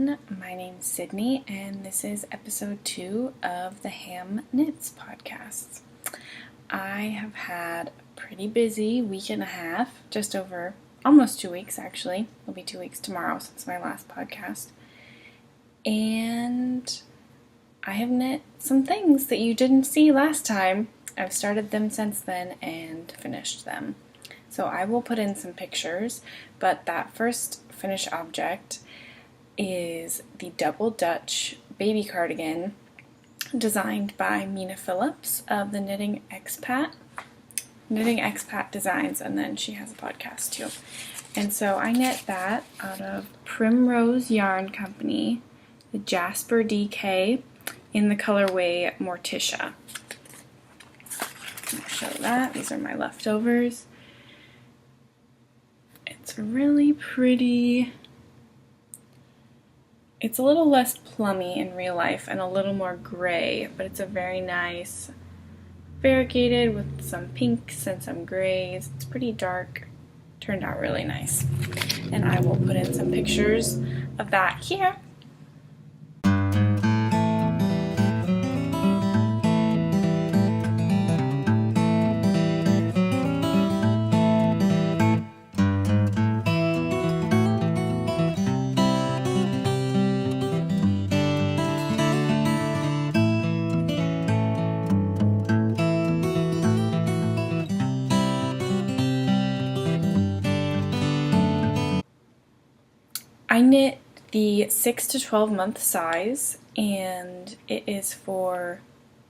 everyone. My name's Sydney, and this is episode 2 of the Hamm Knits podcast. I have had a pretty busy week and a half, just over almost 2 weeks actually. It'll be 2 weeks tomorrow since my last podcast. And I have knit some things that you didn't see last time. I've started them since then and finished them. So I will put in some pictures, but that first finished object is the Double Dutch baby cardigan designed by Mina Phillips of the Knitting Expat Designs, and then she has a podcast too. And so I knit that out of Primrose Yarn Company, the Jasper DK in the colorway Morticia. I'll show that. These are my leftovers. It's really pretty. It's a little less plummy in real life and a little more gray, but it's a very nice variegated with some pinks and some grays. It's pretty dark. Turned out really nice. And I will put in some pictures of that here. I knit the 6 to 12 month size, and it is for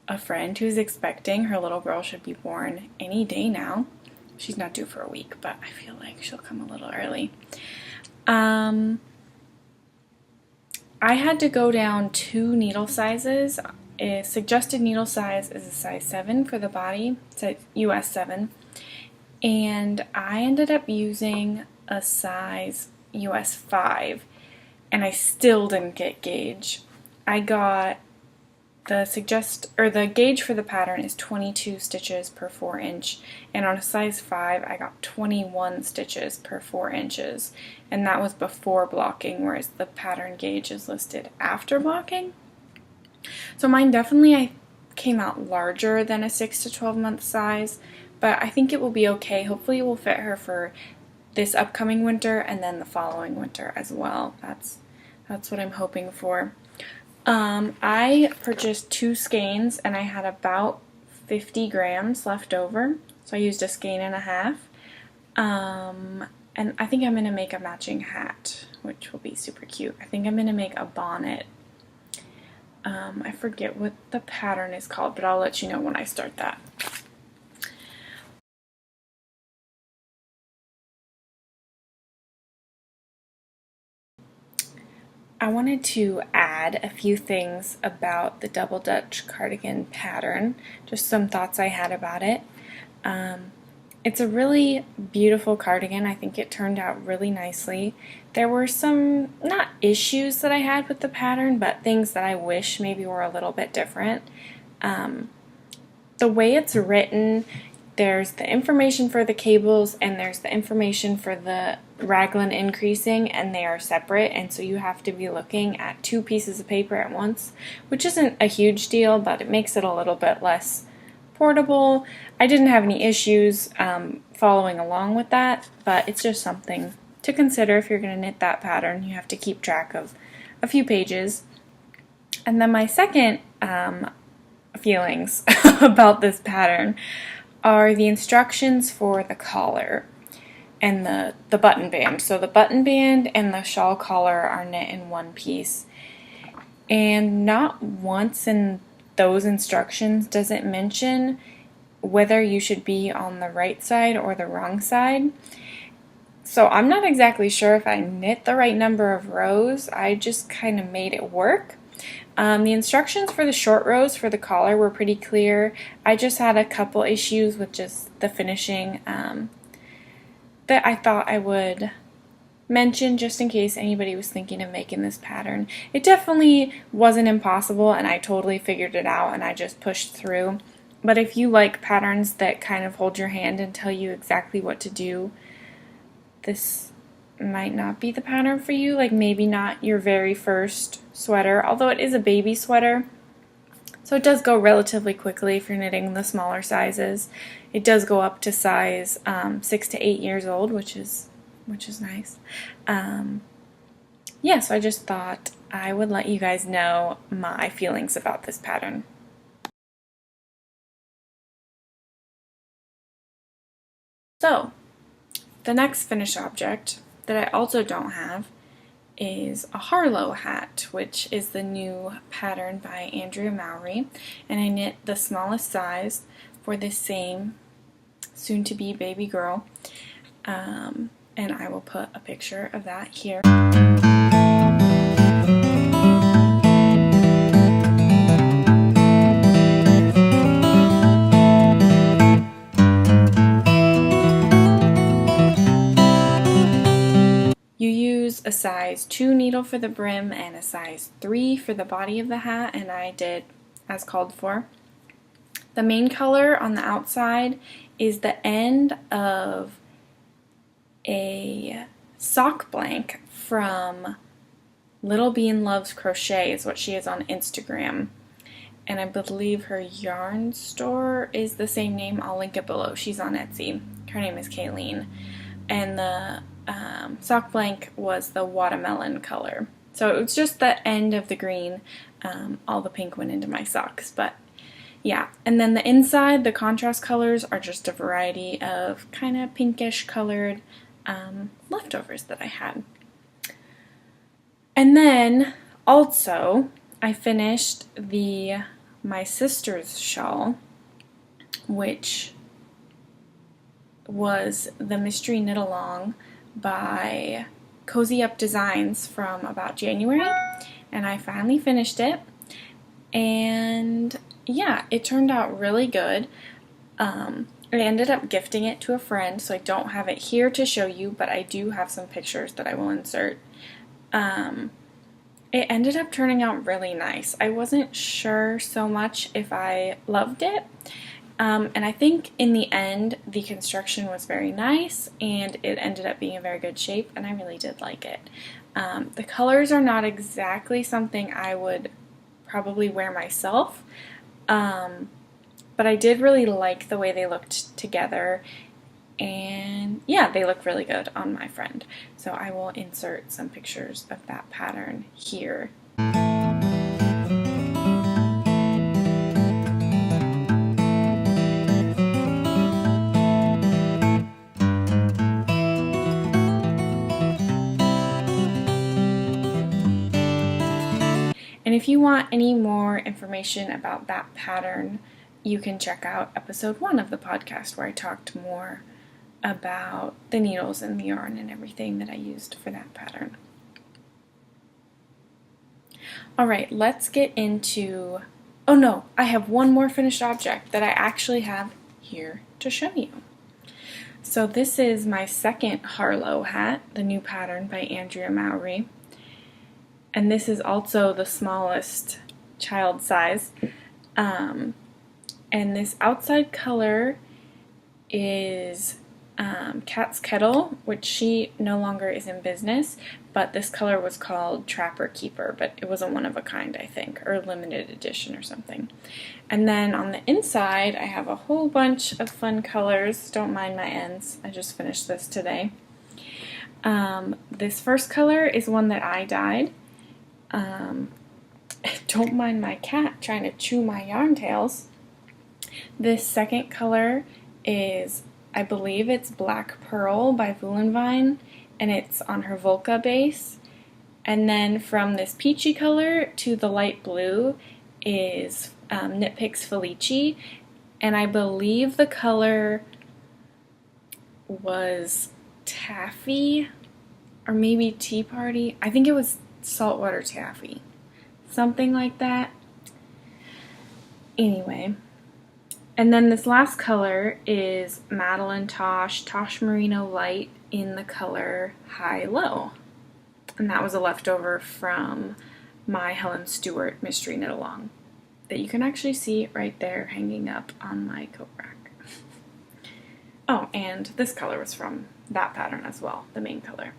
a friend who's expecting. Her little girl should be born any day now. She's not due for a week, but I feel like she'll come a little early. I had to go down 2 needle sizes. A suggested needle size is a size 7 for the body, size US 7, and I ended up using a size US 5, and I still didn't get gauge. I got the gauge for the pattern is 22 stitches per 4 inch, and on a size 5 I got 21 stitches per 4 inches, and that was before blocking, whereas the pattern gauge is listed after blocking. So mine definitely came out larger than a 6 to 12 month size, but I think it will be okay. Hopefully it will fit her for this upcoming winter and then the following winter as well. That's what I'm hoping for. I purchased 2 skeins and I had about 50 grams left over, so I used a skein and a half. And I think I'm going to make a matching hat, which will be super cute. I think I'm going to make a bonnet. I forget what the pattern is called, but I'll let you know when I start that. I wanted to add a few things about the Double Dutch cardigan pattern, just some thoughts I had about it. It's a really beautiful cardigan. I think it turned out really nicely. There were some, not issues that I had with the pattern, but things that I wish maybe were a little bit different. The way it's written, there's the information for the cables and there's the information for the raglan increasing, and they are separate, and so you have to be looking at 2 pieces of paper at once, which isn't a huge deal, but it makes it a little bit less portable. I didn't have any issues following along with that, but it's just something to consider if you're going to knit that pattern. You have to keep track of a few pages. And then my second feelings about this pattern are the instructions for the collar and the button band. So the button band and the shawl collar are knit in one piece, and not once in those instructions does it mention whether you should be on the right side or the wrong side. So I'm not exactly sure if I knit the right number of rows. I just kind of made it work. The instructions for the short rows for the collar were pretty clear. I just had a couple issues with just the finishing that I thought I would mention just in case anybody was thinking of making this pattern. It definitely wasn't impossible, and I totally figured it out and I just pushed through. But if you like patterns that kind of hold your hand and tell you exactly what to do, this might not be the pattern for you, like maybe not your very first sweater, although it is a baby sweater. So it does go relatively quickly if you're knitting the smaller sizes. It does go up to size 6 to 8 years old, which is nice. Yeah, so I just thought I would let you guys know my feelings about this pattern. So, the next finished object that I also don't have is a Harlow Hat, which is the new pattern by Andrea Mowry, and I knit the smallest size for this same soon-to-be baby girl, and I will put a picture of that here. You use a size 2 needle for the brim and a size 3 for the body of the hat, and I did as called for. The main color on the outside is the end of a sock blank from Little Bean Loves Crochet is what she is on Instagram. And I believe her yarn store is the same name. I'll link it below. She's on Etsy. Her name is Kayleen. And the sock blank was the watermelon color. So it was just the end of the green. All the pink went into my socks. But yeah. And then the inside, the contrast colors are just a variety of kind of pinkish colored leftovers that I had. And then also I finished my sister's shawl, which was the Mystery Knit Along by Cozy Up Designs from about January, and I finally finished it, and yeah, it turned out really good. I ended up gifting it to a friend, so I don't have it here to show you, but I do have some pictures that I will insert. It ended up turning out really nice. I wasn't sure so much if I loved it, and I think in the end the construction was very nice and it ended up being a very good shape, and I really did like it. The colors are not exactly something I would probably wear myself, but I did really like the way they looked together, and yeah, they look really good on my friend. So I will insert some pictures of that pattern here. And if you want any more information about that pattern, you can check out episode 1 of the podcast where I talked more about the needles and the yarn and everything that I used for that pattern. Alright, let's get into... Oh no, I have one more finished object that I actually have here to show you. So this is my second Harlow hat, the new pattern by Andrea Mowry. And this is also the smallest child size. And this outside color is Cat's Kettle, which she no longer is in business, but this color was called Trapper Keeper, but it was a one of a kind, I think, or limited edition or something. And then on the inside, I have a whole bunch of fun colors. Don't mind my ends. I just finished this today. This first color is one that I dyed. Don't mind my cat trying to chew my yarn tails. This second color is, I believe it's Black Pearl by Voulenvine, and it's on her Volca base. And then from this peachy color to the light blue is Knit Picks Felici, and I believe the color was Taffy, or maybe Tea Party. I think it was Saltwater Taffy, something like that. Anyway, and then this last color is Madeline Tosh Merino Light in the color High Low, and that was a leftover from my Helen Stewart Mystery Knit Along that you can actually see right there hanging up on my coat rack. Oh, and this color was from that pattern as well, the main color.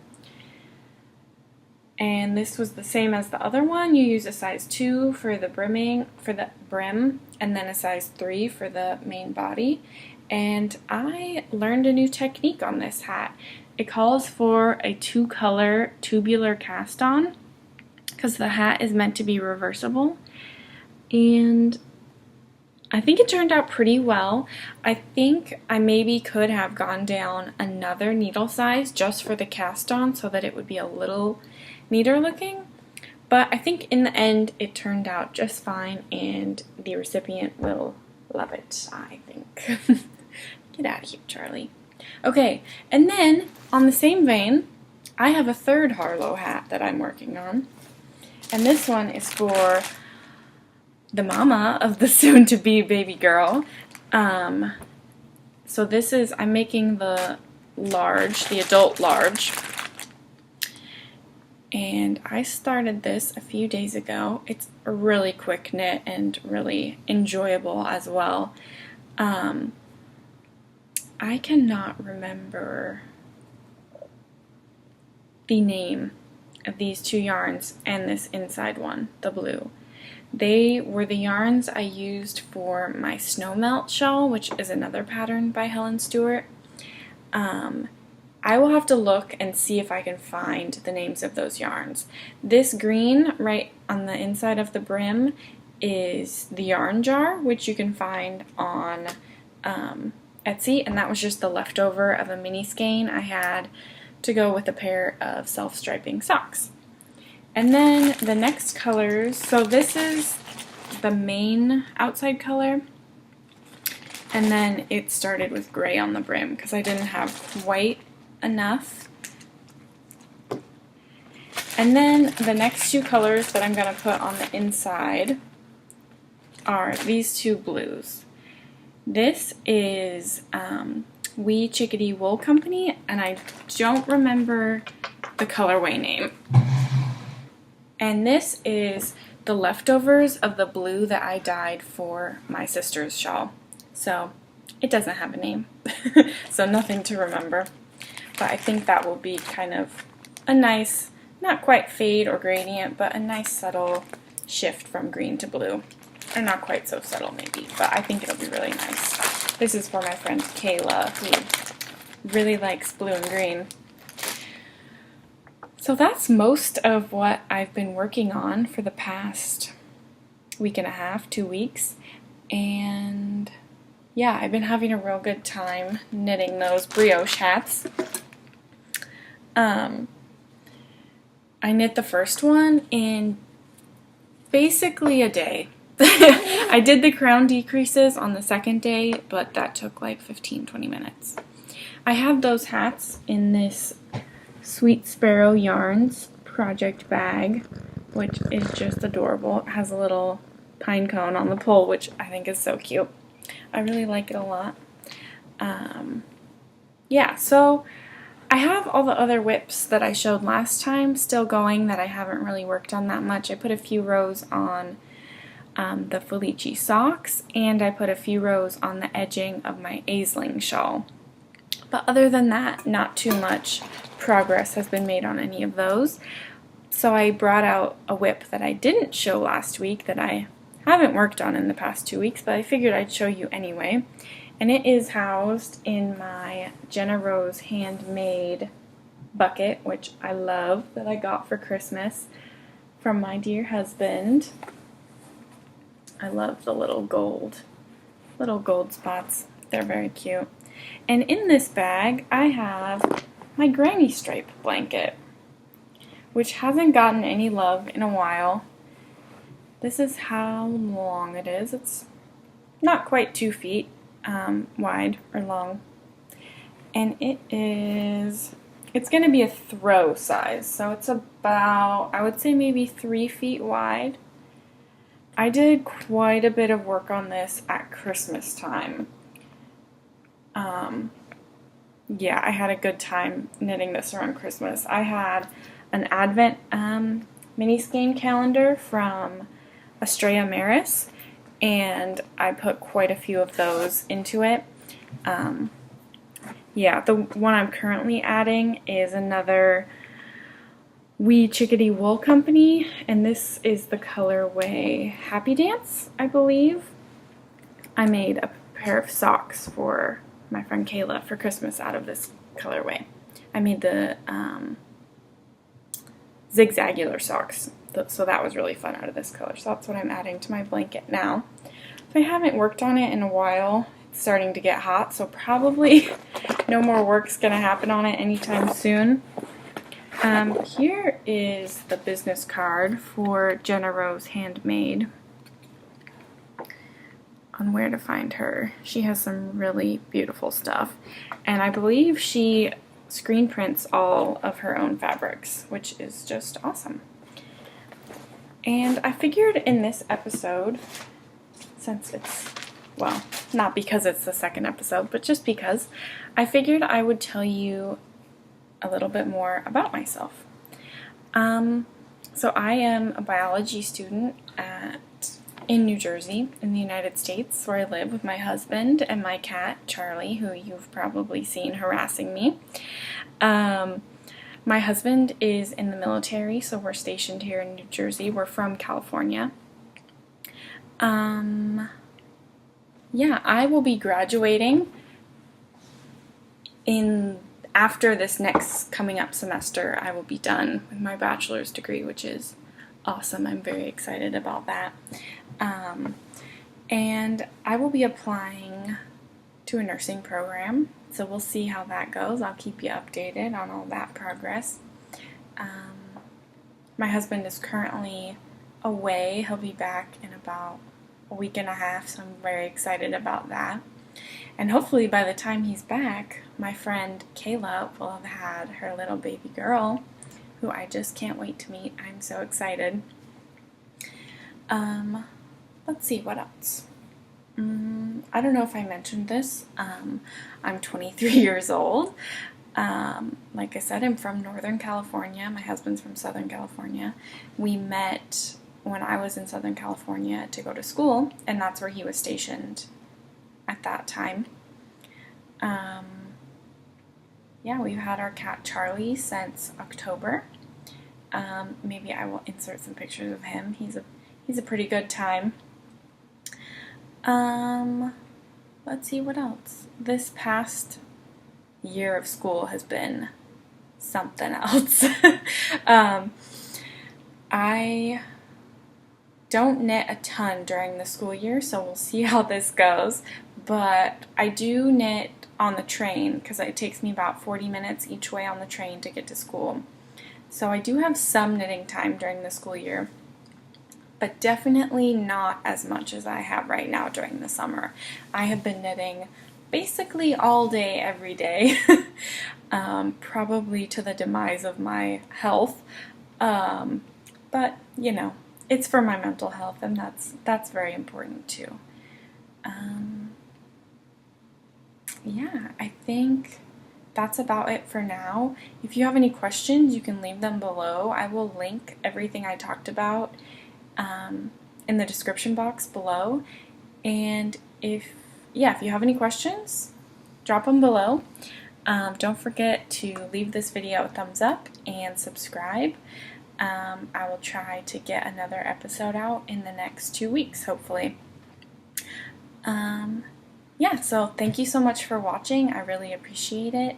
And this was the same as the other one. You use a size 2 for the brim, and then a size 3 for the main body. And I learned a new technique on this hat. It calls for a 2-color tubular cast on because the hat is meant to be reversible. And I think it turned out pretty well. I think I maybe could have gone down another needle size just for the cast on so that it would be a little neater looking. But I think in the end it turned out just fine and the recipient will love it, I think. Get out of here, Charlie. Okay, and then on the same vein, I have a third Harlow hat that I'm working on. And this one is for the mama of the soon-to-be baby girl. So this is, I'm making the large, the adult large. And I started this a few days ago. It's a really quick knit and really enjoyable as well. I cannot remember the name of these two yarns and this inside one, the blue. They were the yarns I used for my snow melt shawl, which is another pattern by Helen Stewart. I will have to look and see if I can find the names of those yarns. This green right on the inside of the brim is the yarn jar, which you can find on Etsy, and that was just the leftover of a mini skein I had to go with a pair of self-striping socks. And then the next colors, so this is the main outside color, and then it started with gray on the brim because I didn't have white enough. And then the next two colors that I'm going to put on the inside are these two blues. This is Wee Chickadee Wool Company, and I don't remember the colorway name. And this is the leftovers of the blue that I dyed for my sister's shawl. So it doesn't have a name, so nothing to remember. But I think that will be kind of a nice, not quite fade or gradient, but a nice subtle shift from green to blue. Or not quite so subtle maybe, but I think it'll be really nice. This is for my friend Kayla, who really likes blue and green. So that's most of what I've been working on for the past week and a half, 2 weeks. And yeah, I've been having a real good time knitting those brioche hats. I knit the first one in basically a day. I did the crown decreases on the second day, but that took like 15-20 minutes. I have those hats in this Sweet Sparrow Yarns project bag, which is just adorable. It has a little pine cone on the pole, which I think is so cute. I really like it a lot. Yeah, so I have all the other whips that I showed last time still going that I haven't really worked on that much. I put a few rows on the Felici socks, and I put a few rows on the edging of my Aisling shawl. But other than that, not too much progress has been made on any of those. So I brought out a whip that I didn't show last week that I haven't worked on in the past 2 weeks, but I figured I'd show you anyway. And it is housed in my Jenna Rose handmade bucket, which I love, that I got for Christmas from my dear husband. I love the little gold spots. They're very cute. And in this bag, I have my granny stripe blanket, which hasn't gotten any love in a while. This is how long it is. It's not quite 2 feet wide or long. And it's going to be a throw size. So it's about, I would say maybe 3 feet wide. I did quite a bit of work on this at Christmas time. Yeah, I had a good time knitting this around Christmas. I had an Advent mini skein calendar from Estrella Maris, and I put quite a few of those into it. Yeah, the one I'm currently adding is another Wee Chickadee Wool Company, and this is the colorway Happy Dance, I believe. I made a pair of socks for my friend Kayla for Christmas out of this colorway. I made the zigzagular socks, so that was really fun out of this color. So that's what I'm adding to my blanket now. I haven't worked on it in a while. It's starting to get hot, so probably no more work's gonna happen on it anytime soon. Here is the business card for Jenna Rose Handmade on where to find her. She has some really beautiful stuff, and I believe she screen prints all of her own fabrics, which is just awesome. And I figured in this episode, since it's, well, not because it's the second episode, but just because, I figured I would tell you a little bit more about myself. So I am a biology student in New Jersey, in the United States, where I live with my husband and my cat, Charlie, who you've probably seen harassing me. My husband is in the military, so we're stationed here in New Jersey. We're from California. Yeah, I will be graduating after this next coming up semester. I will be done with my bachelor's degree, which is awesome. I'm very excited about that. And I will be applying to a nursing program, so we'll see how that goes. I'll keep you updated on all that progress. My husband is currently away. He'll be back in about a week and a half, so I'm very excited about that. And hopefully by the time he's back, my friend Kayla will have had her little baby girl, who I just can't wait to meet. I'm so excited. Let's see, what else? I don't know if I mentioned this. I'm 23 years old. Like I said, I'm from Northern California. My husband's from Southern California. We met when I was in Southern California to go to school, and that's where he was stationed at that time. Yeah, we've had our cat Charlie since October. Maybe I will insert some pictures of him. He's a pretty good time. Let's see, what else? This past year of school has been something else. I don't knit a ton during the school year, so we'll see how this goes. But I do knit on the train because it takes me about 40 minutes each way on the train to get to school. So I do have some knitting time during the school year, but definitely not as much as I have right now during the summer. I have been knitting basically all day, every day, probably to the demise of my health. But, you know, it's for my mental health, and that's very important too. Yeah, I think that's about it for now. If you have any questions, you can leave them below. I will link everything I talked about in the description box below. And if you have any questions, drop them below. Don't forget to leave this video a thumbs up and subscribe. I will try to get another episode out in the next 2 weeks, hopefully. Yeah, so thank you so much for watching. I really appreciate it.